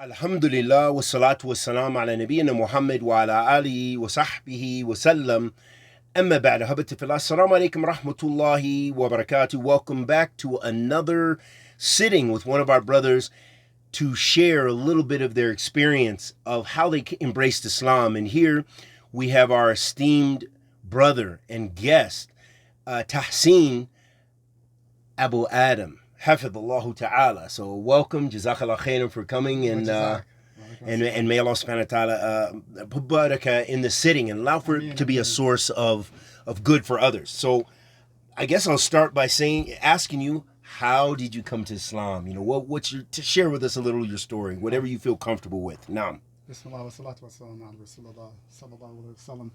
Alhamdulillah, wassalatu wassalamu ala nabiyyina Muhammad wa ala alihi wa sahbihi wa sallam. Amma ba'da, habati fillah. Assalamu alaikum rahmatullahi wa barakatuh. Welcome back to another sitting with one of our brothers to share a little bit of their experience of how they embraced Islam. And here we have our esteemed brother and guest, Tahseen Abu Adam. Hafidhullah ta'ala. So welcome, jazakallah khairan for coming, and may Allah subhanahu wa ta'ala put barakah in the sitting and allow for it to be a source of good for others. So I guess I'll start by asking you, how did you come to Islam? You know, to share with us a little of your story, whatever you feel comfortable with. Naam. Bismillah wa salatu wa salam ala Rasulullah sallallahu alaihi wasallam.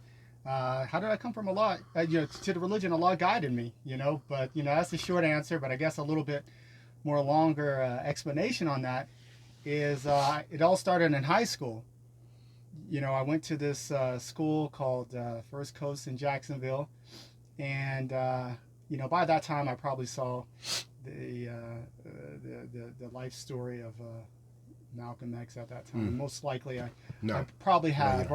How did I come from Allah? To the religion, Allah guided me, but, that's the short answer, but I guess a little bit more longer explanation on that is it all started in high school. I went to this school called First Coast in Jacksonville, and, by that time I probably saw the life story of Malcolm X at that time. Most likely I probably had,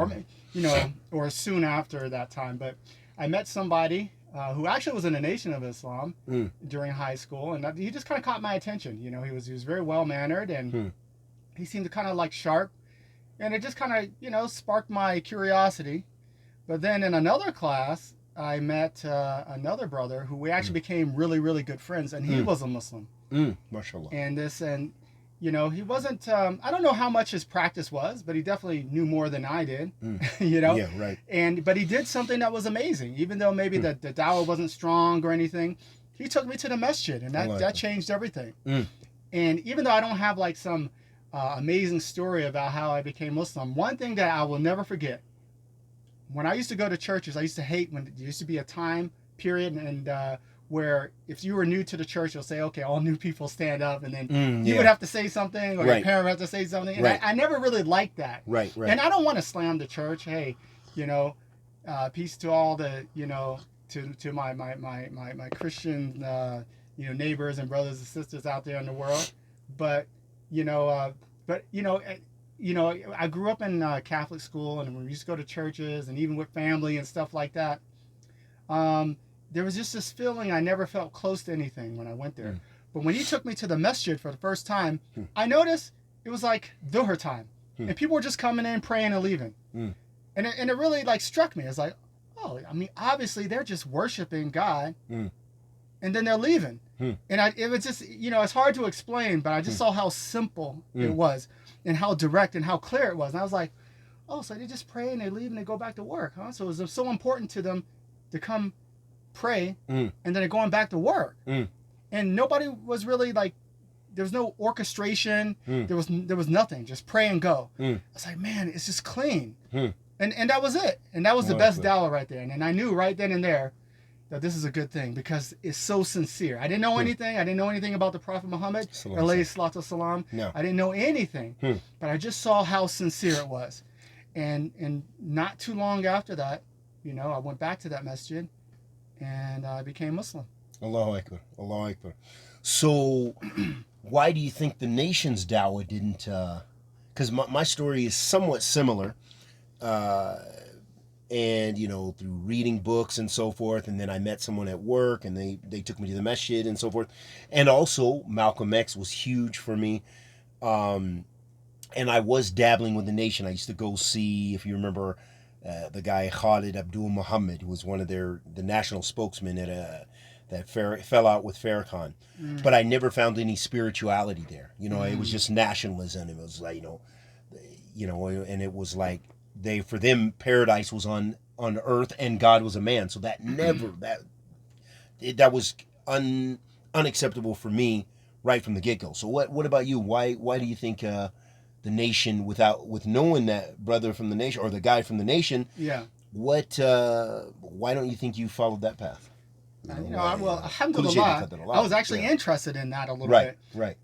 or soon after that time. But I met somebody who actually was in the Nation of Islam during high school, and he just kind of caught my attention. He was very well mannered, and he seemed to kind of like sharp, and it just kind of sparked my curiosity. But then in another class, I met another brother who we actually became really, really good friends, and he was a Muslim. Mashallah. And he wasn't, I don't know how much his practice was, but he definitely knew more than I did, Yeah, right. But he did something that was amazing, even though maybe the dawah wasn't strong or anything. He took me to the Masjid, and that changed everything. And even though I don't have like some amazing story about how I became Muslim, one thing that I will never forget, when I used to go to churches, I used to hate when there used to be a time period and where if you were new to the church, you'll say, okay, all new people stand up, and then you would have to say something, or your parent would have to say something. And I never really liked that. Right. And I don't want to slam the church. Hey, peace to all the, to my Christian, neighbors and brothers and sisters out there in the world. But, I grew up in Catholic school, and when we used to go to churches, and even with family and stuff like that, there was just this feeling I never felt close to anything when I went there. But when he took me to the Masjid for the first time, I noticed it was like Dhuhr time. And people were just coming in, praying, and leaving. And it really like struck me. It's like, oh, I mean, obviously they're just worshiping God, and then they're leaving. And it was just, it's hard to explain, but I just saw how simple it was, and how direct and how clear it was. And I was like, oh, so they just pray and they leave and they go back to work, huh? So it was so important to them to come pray and then they're going back to work. And nobody was really like, there was no orchestration, there was nothing, just pray and go. I was like, man, it's just clean. And that was it. And that was the best dawah right there. And I knew right then and there that this is a good thing, because it's so sincere. I didn't know anything. I didn't know anything about the Prophet Muhammad, alayhi salatu wasalam. No. I didn't know anything, but I just saw how sincere it was. And not too long after that, I went back to that masjid, and I became Muslim. Allahu Akbar. Allahu Akbar. So, why do you think the nation's dawah didn't? Because my story is somewhat similar, and through reading books and so forth, and then I met someone at work, and they took me to the Masjid and so forth, and also Malcolm X was huge for me, and I was dabbling with the nation. I used to go see, if you remember, the guy Khalid Abdul Muhammad, who was one of the national spokesmen at that fell out with Farrakhan. But I never found any spirituality there. It was just nationalism. It was like, and it was like for them, paradise was on earth and God was a man. So that never, that was unacceptable for me right from the get-go. So what about you? Why do you think the nation, with knowing that brother from the nation or the guy from the nation, why don't you think you followed that path? Alhamdulillah, I was actually interested in that a little bit. Right.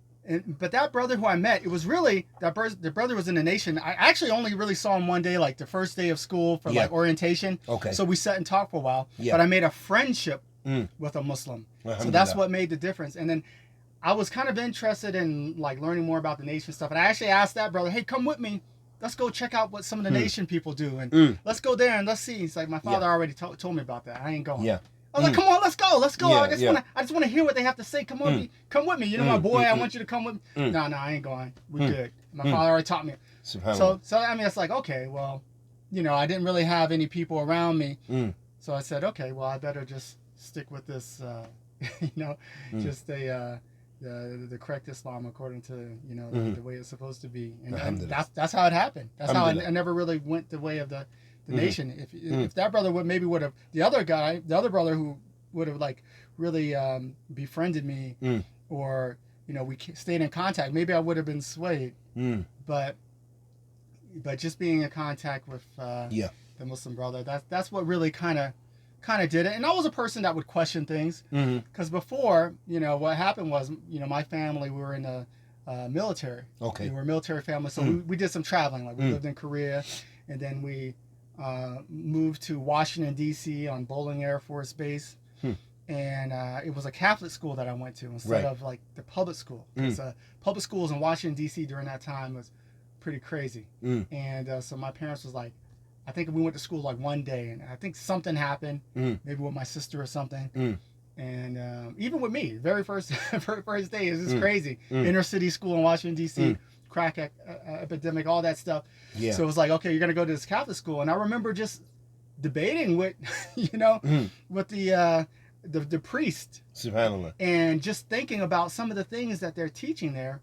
But that brother who I met, it was really, the brother was in the nation. I actually only really saw him one day, like the first day of school for like orientation. Okay. So we sat and talked for a while. Yeah. But I made a friendship with a Muslim. So that's what made the difference. And then I was kind of interested in like learning more about the nation stuff, and I actually asked that brother, "Hey, come with me. Let's go check out what some of the nation people do, and let's go there and let's see." He's like, "My father already told me about that. I ain't going." Yeah. I was like, "Come on, let's go, let's go. Yeah, I just want to hear what they have to say. Come with me, come with me. You know, my boy, I want you to come with me." No, I ain't going. We're good. My father already taught me. So I mean, it's like, okay, well, you know, I didn't really have any people around me, so I said, okay, well, I better just stick with this, you know, just the correct Islam according to, you know, the way it's supposed to be, and that's how it happened. That's how I never really went the way of the nation. If that brother would have the other brother who would have like really befriended me, or you know, we stayed in contact, maybe I would have been swayed. But just being in contact with the Muslim brother, that's what really kind of did it. And I was a person that would question things, because before, you know, what happened was, you know, my family, we were in the military. Okay. We were a military family, so we did some traveling. Like we lived in Korea, and then we moved to Washington D.C. on Bowling Air Force Base, and it was a Catholic school that I went to instead of like the public school, because public schools in Washington D.C. during that time was pretty crazy. And so my parents was like, I think we went to school like one day, and I think something happened, maybe with my sister or something. And even with me, very first day, it's just crazy. Inner city school in Washington D.C., crack epidemic, all that stuff. Yeah. So it was like, okay, you're gonna go to this Catholic school, and I remember just debating with, you know, with the priest, SubhanAllah, and just thinking about some of the things that they're teaching there.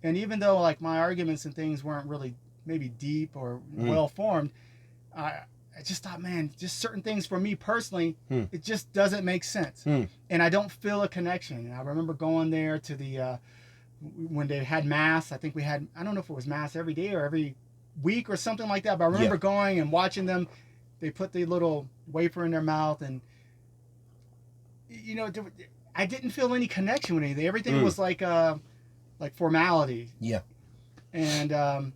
And even though like my arguments and things weren't really maybe deep or well formed, I just thought, man, just certain things for me personally, it just doesn't make sense, and I don't feel a connection. And I remember going there to the when they had mass. I think we had, I don't know if it was mass every day or every week or something like that, but I remember going and watching them. They put the little wafer in their mouth, and you know, I didn't feel any connection with anything. Everything was like formality. Yeah. And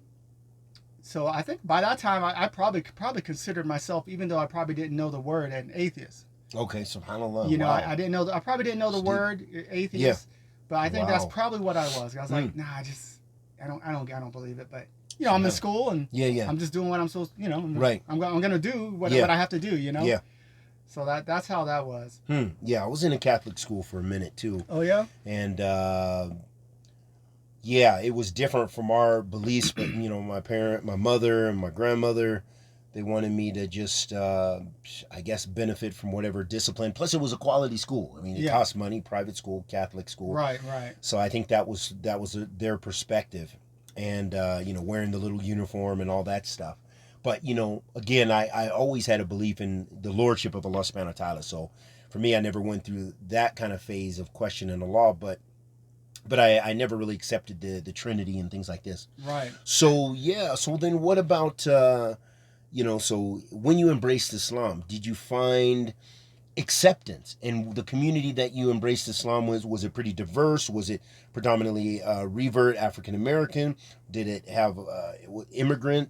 so I think by that time I probably considered myself, even though I probably didn't know the word, an athist. Okay, SubhanAllah. You know, I didn't know. I probably didn't know the word atheist. But I think that's probably what I was. I was like, nah, I don't believe it. But you know, I'm in school, and I'm just doing what I'm supposed. You know, I'm gonna do what I have to do. You know. Yeah. So that's how that was. Yeah, I was in a Catholic school for a minute too. Oh yeah. And yeah, it was different from our beliefs, but you know, my mother, and my grandmother, they wanted me to just, I guess, benefit from whatever discipline. Plus, it was a quality school. I mean, it cost money, private school, Catholic school. Right. So I think that was their perspective, and you know, wearing the little uniform and all that stuff. But you know, again, I always had a belief in the lordship of Allah Subhanahu wa Taala. So for me, I never went through that kind of phase of questioning Allah, but I never really accepted the Trinity and things like this. Right. So yeah. So then, what about? You know, so when you embraced Islam, did you find acceptance? And the community that you embraced Islam was it pretty diverse? Was it predominantly Revert, African American? Did it have immigrant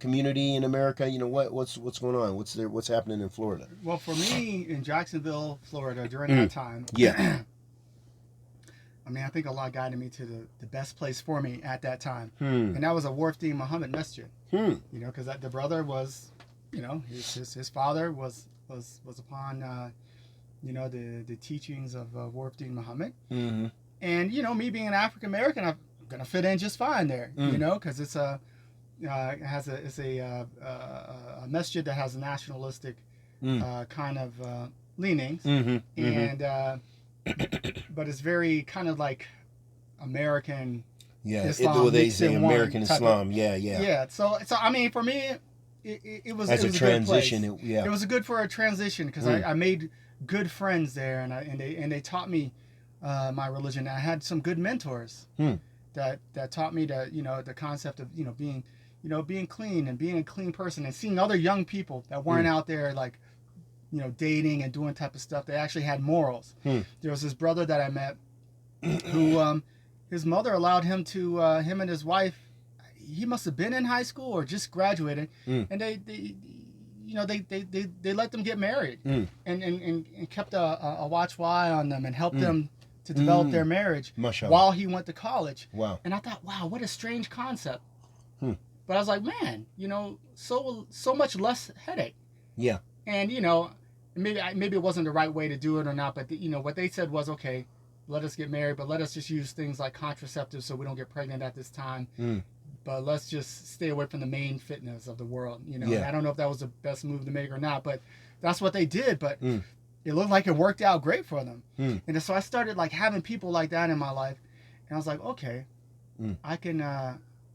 community in America? You know, what's going on? What's happening in Florida? Well, for me in Jacksonville, Florida, during that time, I mean, I think Allah guided me to the best place for me at that time, and that was a Wharfdeen Muhammad Masjid. You know, because the brother was, you know, his father was upon, you know, the teachings of Wharfdeen Muhammad, and you know, me being an African American, I'm gonna fit in just fine there, you know, because it's a masjid that has a nationalistic kind of leanings, and but it's very kind of like American. Yeah, Islam, they say American Islam. Yeah. So I mean, for me, it was as it was a transition. It was good for a transition because I made good friends there, and they taught me my religion. I had some good mentors that taught me the concept of being clean and being a clean person, and seeing other young people that weren't out there like dating and doing type of stuff. They actually had morals. There was this brother that I met who his mother allowed him to him and his wife. He must have been in high school or just graduated, and they let them get married, and kept a watchful eye on them and helped them to develop their marriage Mashallah. while he went to college. Wow. And I thought, wow, what a strange concept. Hmm. But I was like, man, you know, so much less headache. Yeah. And, you know, maybe it wasn't the right way to do it or not, but, you know, what they said was, okay, let us get married, but let us just use things like contraceptives so we don't get pregnant at this time. But let's just stay away from the main fitness of the world, you know. Yeah. And I don't know if that was the best move to make or not, but that's what they did. But it looked like it worked out great for them. And so I started like having people like that in my life, and I was like, okay, I can,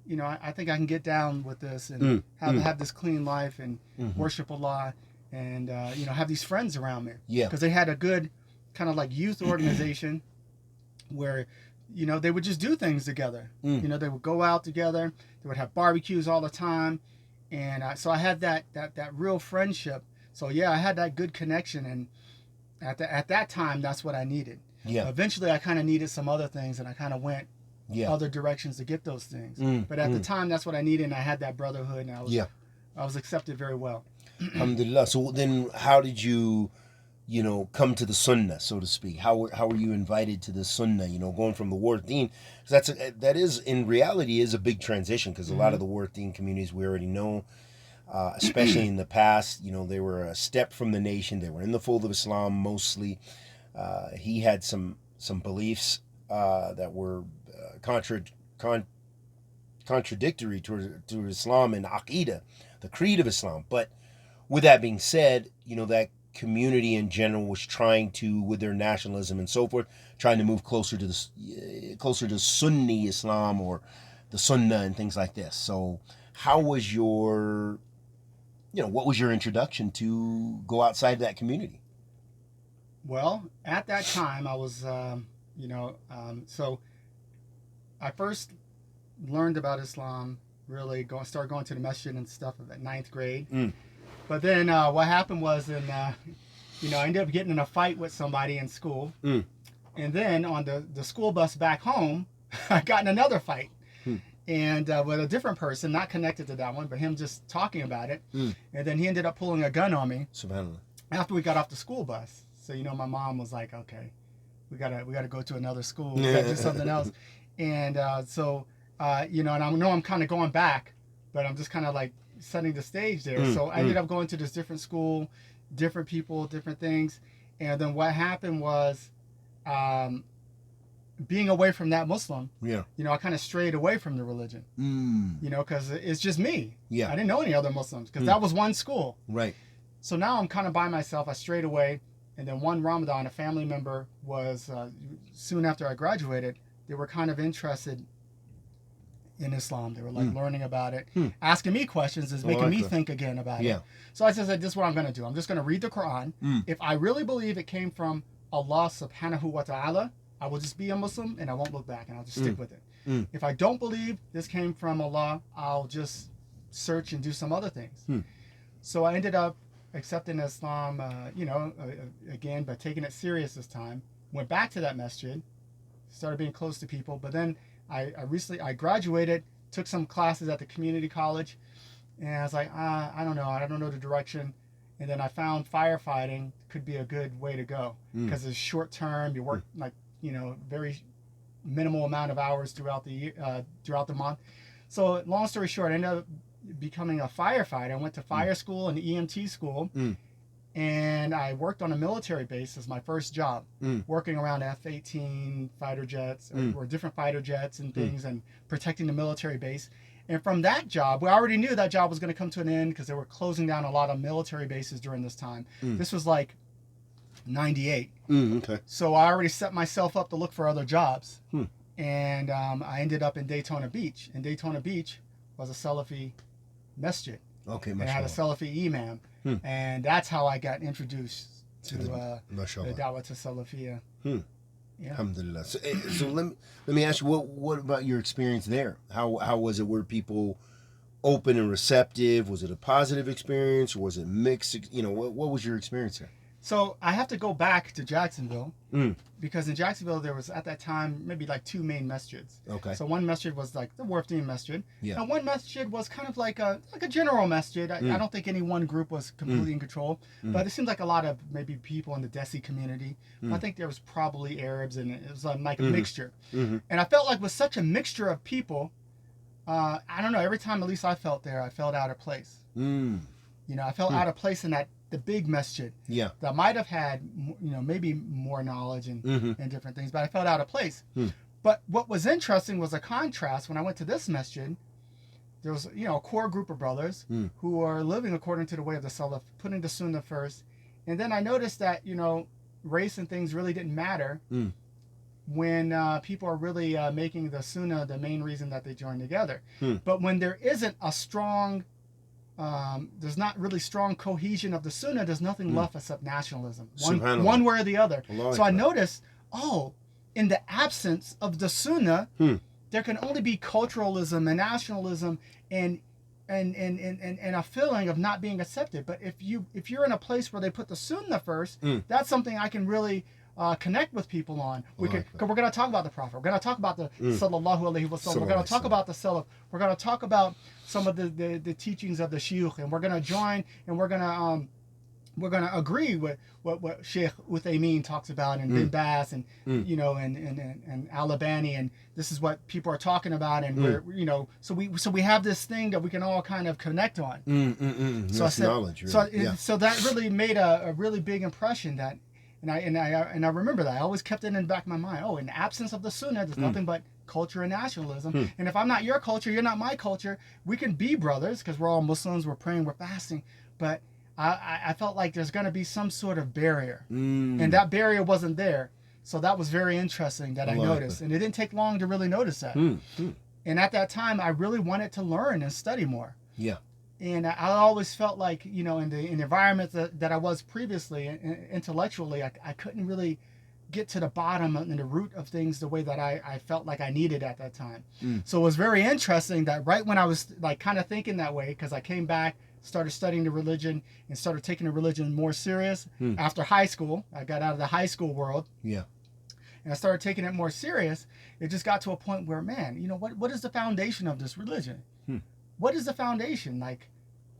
you know, I think I can get down with this and have this clean life and worship Allah and, you know, have these friends around me. Yeah. Because they had a good kind of like youth organization where, you know, they would just do things together. You know, they would go out together. They would have barbecues all the time. And so I had that real friendship. So, yeah, I had that good connection. And at that time, that's what I needed. Yeah. Eventually, I kind of needed some other things, and I kind of went other directions to get those things. But at the time, that's what I needed, and I had that brotherhood, and I was accepted very well. Alhamdulillah. So then how did you, you know, come to the sunnah, so to speak? How were you invited to the sunnah, you know, going from the war deen? Because that is, in reality, is a big transition, because a lot of the war deen communities we already know, especially in the past, you know, they were a step from the nation. They were in the fold of Islam mostly. He had some beliefs that were contradictory to Islam and Aqidah, the creed of Islam. But with that being said, you know, that community in general was trying to, with their nationalism and so forth, trying to move closer to Sunni Islam or the Sunnah and things like this. So how was your, you know, what was your introduction to go outside that community? Well, at that time, I was, so I first learned about Islam, really started going to the Masjid and stuff at 9th grade. But then what happened was, I ended up getting in a fight with somebody in school. And then on the school bus back home, I got in another fight. And with a different person, not connected to that one, but him just talking about it. And then he ended up pulling a gun on me. Subhanallah. After we got off the school bus. So, you know, my mom was like, okay, we gotta go to another school. We gotta do something else. And and I know I'm kind of going back, but I'm just kind of like setting the stage there. So I ended up going to this different school, different people, different things. And then what happened was, being away from that Muslim, you know, I kind of strayed away from the religion, you know, because it's just me. I didn't know any other Muslims because that was one school. Right. So now I'm kind of by myself. I strayed away. And then one Ramadan, a family member was, soon after I graduated, they were kind of interested in Islam. They were like learning about it, asking me questions, is making me think again about it. So I said, this is what I'm going to do. I'm just going to read the Quran. If I really believe it came from Allah subhanahu wa ta'ala, I will just be a Muslim and I won't look back and I'll just stick with it. If I don't believe this came from Allah, I'll just search and do some other things. So I ended up accepting Islam, again, but taking it serious this time. Went back to that masjid, started being close to people. But then I graduated, took some classes at the community college, and I was like, I don't know the direction. And then I found firefighting could be a good way to go because it's short term. You work very minimal amount of hours throughout the year, throughout the month. So long story short, I ended up becoming a firefighter. I went to fire school and EMT school, and I worked on a military base as my first job, working around F-18 fighter jets or different fighter jets and things, and protecting the military base. And from that job, we already knew that job was going to come to an end because they were closing down a lot of military bases during this time. This was like 98. Okay. So I already set myself up to look for other jobs. And I ended up in Daytona Beach. And Daytona Beach was a Salafee Masjid. Okay, and I had a Salafee imam. And that's how I got introduced to the da'wah to Salafiyah. Yeah. Alhamdulillah. So let me ask you, what about your experience there? How was it? Were people open and receptive? Was it a positive experience or was it mixed? You know, what was your experience there? So I have to go back to Jacksonville Mm. because in Jacksonville there was at that time maybe like two main masjids. Okay. So one masjid was like the Wharfdene Masjid, Yeah. and one masjid was kind of like a general masjid. I don't think any one group was completely in control, but it seemed like a lot of maybe people in the Desi community. I think there was probably Arabs, and it was like a mixture. Mm-hmm. And I felt like with such a mixture of people, I don't know. Every time at least I felt there, I felt out of place. Mm. You know, I felt out of place in the big masjid. Yeah. That might have had, you know, maybe more knowledge and different things, but I felt out of place. But what was interesting was a contrast when I went to this masjid. There was, you know, a core group of brothers who are living according to the way of the Salaf, putting the Sunnah first. And then I noticed that, you know, race and things really didn't matter when people are really making the Sunnah the main reason that they join together. But when there isn't a strong, there's not really strong cohesion of the Sunnah, there's nothing left except nationalism. One way or the other. So I noticed, in the absence of the Sunnah, there can only be culturalism and nationalism and a feeling of not being accepted. But if you're in a place where they put the Sunnah first, that's something I can really connect with people on. We're going to talk about the Prophet. We're going to talk about the Sallallahu Alaihi Wasallam. We're going to talk about the Salaf. We're going to talk about some of the teachings of the Shuyukh, and we're going to join and we're going to agree with what Sheikh Uthaymeen talks about, and Bin Baz, and you know, and Al-Albani, and this is what people are talking about, and we're, you know, so we have this thing that we can all kind of connect on. So That's knowledge. Really. So that really made a really big impression. That and I remember that I always kept it in the back of my mind. In the absence of the Sunnah, there's nothing but culture and nationalism. And if I'm not your culture, you're not my culture. We can be brothers because we're all Muslims. We're praying, we're fasting, but I felt like there's going to be some sort of barrier, and that barrier wasn't there. So that was very interesting that I noticed, and it didn't take long to really notice that. And at that time, I really wanted to learn and study more. Yeah. And I always felt like, you know, in the environment that I was previously, intellectually, I couldn't really get to the bottom and the root of things the way that I felt like I needed at that time. So it was very interesting that right when I was like kind of thinking that way, because I came back, started studying the religion and started taking the religion more serious after high school. I got out of the high school world. Yeah. And I started taking it more serious. It just got to a point where, man, you know, what is the foundation of this religion? What is the foundation? Like,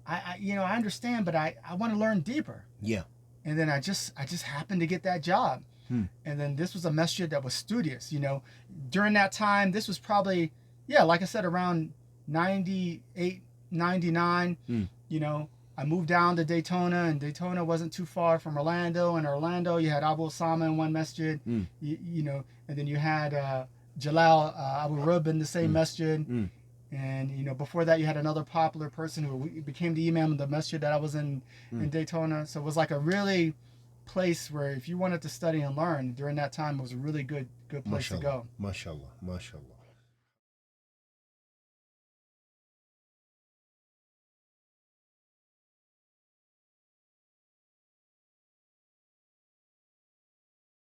I understand, but I want to learn deeper. Yeah. And then I just happened to get that job. And then this was a masjid that was studious, you know. During that time, this was probably, like I said, around 98, 99, you know. I moved down to Daytona, and Daytona wasn't too far from Orlando. And Orlando, you had Abu Osama in one masjid, you know, and then you had Jalal Abu Rub in the same masjid. And, you know, before that, you had another popular person who became the imam of the masjid that I was in Daytona. So it was like a really place where if you wanted to study and learn during that time, it was a really good place to go. MashaAllah, MashaAllah.